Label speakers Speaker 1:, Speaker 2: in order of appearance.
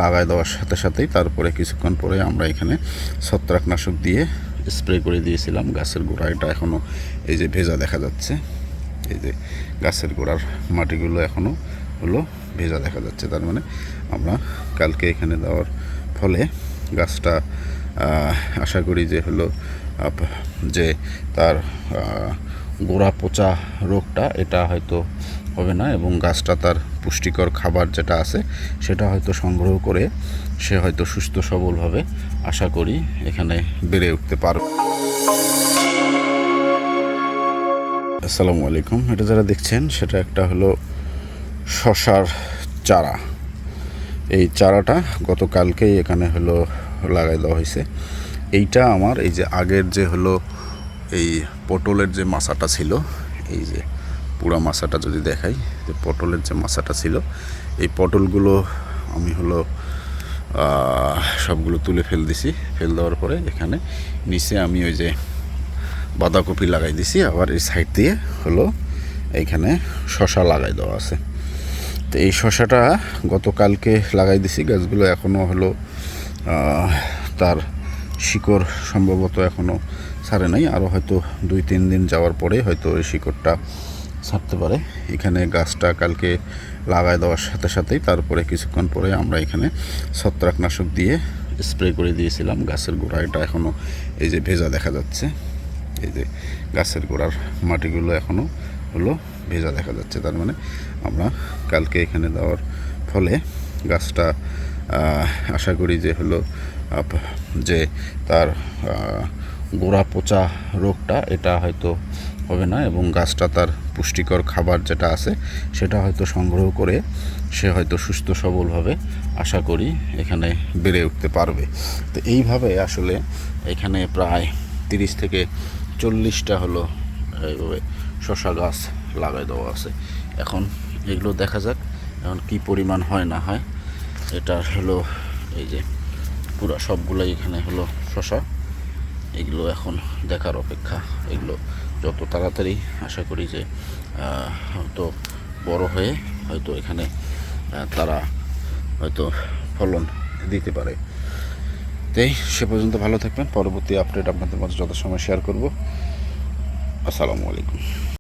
Speaker 1: লাগাই দেওয়ার সাথে সাথেই তারপরে কিছুক্ষণ পরে আমরা এখানে ছত্রাকনাশক দিয়ে স্প্রে করে দিয়েছিলাম গাছের গোড়া। এটা এখনও এই যে ভেজা দেখা যাচ্ছে, এই যে গাছের গোড়ার মাটিগুলো এখনও হলো ভেজা দেখা যাচ্ছে। তার মানে আমরা কালকে এখানে দেওয়ার ফলে গাছটা আশা করি যে হলো যে তার গোড়া পচা রোগটা এটা হয়তো হবে না, এবং গাছটা তার পুষ্টিকর খাবার যেটা আছে সেটা হয়তো সংগ্রহ করে সে হয়তো সুস্থ সবলভাবে আশা করি এখানে বেড়ে উঠতে পারবে। আসসালামু আলাইকুম। এটা যারা দেখছেন সেটা একটা হলো শশার চারা। এই চারাটা গতকালকেই এখানে হলো লাগাই দেওয়া হয়েছে। এইটা আমার এই যে আগের যে হলো এই পটলের যে মাচাটা ছিল, এই যে পুরা মাচাটা যদি দেখাই, যে পটলের যে মাচাটা ছিল, এই পটলগুলো আমি হলো সবগুলো তুলে ফেল দিছি। ফেল দেওয়ার পরে এখানে নিচে আমি ওই যে বাঁধাকপি লাগাই দিছি, আবার এই সাইড দিয়ে হলো এইখানে শশা লাগাই দেওয়া আছে। তো এই শশাটা গতকালকে লাগাই দিছি। গাছগুলো এখনও হলো তার শিকড় সম্ভবত এখনও ছাড়ে নাই, আরও হয়তো 2-3 দিন যাওয়ার পরে হয়তো এই শিকড়টা ছাড়তে পারে। এখানে গাছটা কালকে লাগাই দেওয়ার সাথে সাথেই তারপরে কিছুক্ষণ পরে আমরা এখানে ছত্রাকনাশক দিয়ে স্প্রে করে দিয়েছিলাম গাছের গোড়া। এটা এখনও এই যে ভেজা দেখা যাচ্ছে, এই যে গাছের গোড়ার মাটিগুলো এখনও হলো ভেজা দেখা যাচ্ছে। তার মানে আমরা কালকে এখানে দেওয়ার ফলে গাছটা আশা করি যে হলো যে তার গোড়া পচা রোগটা এটা হয়তো হবে না, এবং গাছটা তার পুষ্টিকর খাবার যেটা আছে সেটা হয়তো সংগ্রহ করে সে হয়তো সুস্থ সবলভাবে আশা করি এখানে বেড়ে উঠতে পারবে। তো এইভাবে আসলে এখানে প্রায় 30 থেকে 40টা হলো এইভাবে শশা গাছ লাগাই দেওয়া আছে। এখন এগুলো দেখা যাক এখন কি পরিমাণ হয় না হয়। এটা হলো এই যে পুরো সবগুলোই এখানে হলো শশা। এগুলো এখন দেখার অপেক্ষা। এগুলো যত তাড়াতাড়ি আশা করি যে হয়তো বড় হয়ে হয়তো এখানে তারা হয়তো ফলন দিতে পারে। তাই সে পর্যন্ত ভালো থাকবেন। পরবর্তী আপডেট আপনাদের মাঝে যত সময় শেয়ার করব। আসসালামু আলাইকুম।